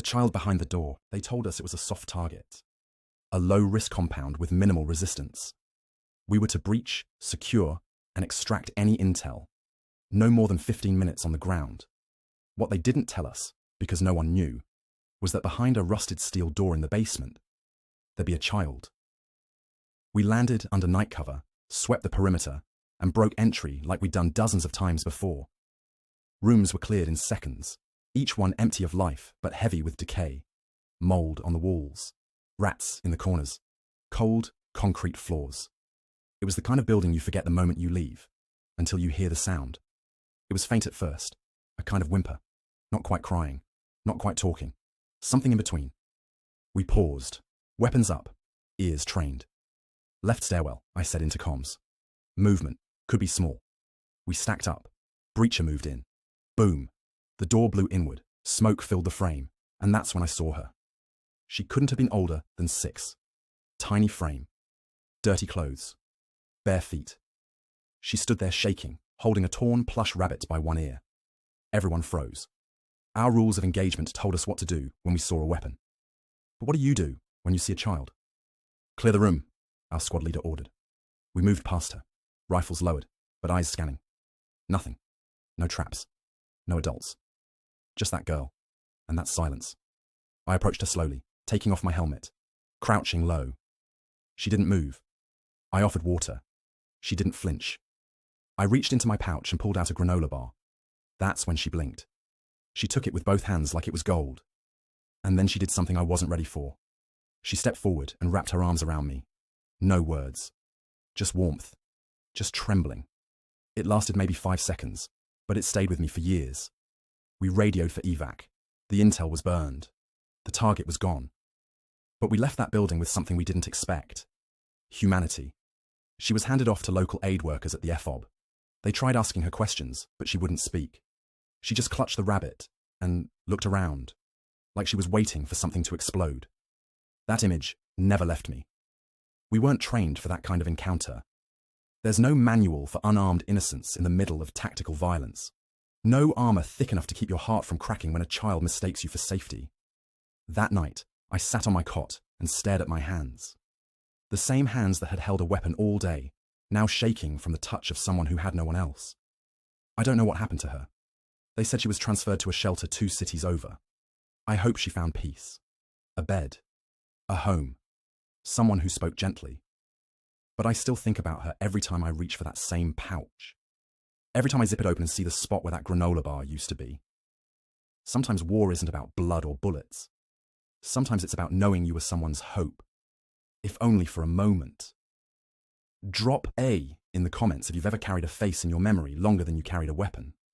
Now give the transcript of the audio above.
The child behind the door, they told us it was a soft target. A low-risk compound with minimal resistance. We were to breach, secure, and extract any intel. No more than 15 minutes on the ground. What they didn't tell us, because no one knew, was that behind a rusted steel door in the basement, there'd be a child. We landed under night cover, swept the perimeter, and broke entry like we'd done dozens of times before. Rooms were cleared in seconds, each one empty of life but heavy with decay. Mold on the walls, rats in the corners, cold, concrete floors. It was the kind of building you forget the moment you leave, until you hear the sound. It was faint at first, a kind of whimper, not quite crying, not quite talking, something in between. We paused, weapons up, ears trained. Left stairwell, I said into comms. Movement, could be small. We stacked up. Breacher moved in. Boom. The door blew inward, smoke filled the frame, and that's when I saw her. She couldn't have been older than 6. Tiny frame. Dirty clothes. Bare feet. She stood there shaking, holding a torn plush rabbit by one ear. Everyone froze. Our rules of engagement told us what to do when we saw a weapon. But what do you do when you see a child? Clear the room, our squad leader ordered. We moved past her, rifles lowered, but eyes scanning. Nothing. No traps. No adults. Just that girl, and that silence. I approached her slowly, taking off my helmet, crouching low. She didn't move. I offered water. She didn't flinch. I reached into my pouch and pulled out a granola bar. That's when she blinked. She took it with both hands like it was gold. And then she did something I wasn't ready for. She stepped forward and wrapped her arms around me. No words. Just warmth. Just trembling. It lasted maybe 5 seconds, but it stayed with me for years. We radioed for evac. The intel was burned. The target was gone. But we left that building with something we didn't expect. Humanity. She was handed off to local aid workers at the FOB. They tried asking her questions, but she wouldn't speak. She just clutched the rabbit and looked around, like she was waiting for something to explode. That image never left me. We weren't trained for that kind of encounter. There's no manual for unarmed innocence in the middle of tactical violence. No armor thick enough to keep your heart from cracking when a child mistakes you for safety. That night, I sat on my cot and stared at my hands. The same hands that had held a weapon all day, now shaking from the touch of someone who had no one else. I don't know what happened to her. They said she was transferred to a shelter 2 cities over. I hope she found peace. A bed. A home. Someone who spoke gently. But I still think about her every time I reach for that same pouch. Every time I zip it open and see the spot where that granola bar used to be. Sometimes war isn't about blood or bullets. Sometimes it's about knowing you were someone's hope. If only for a moment. Drop A in the comments if you've ever carried a face in your memory longer than you carried a weapon.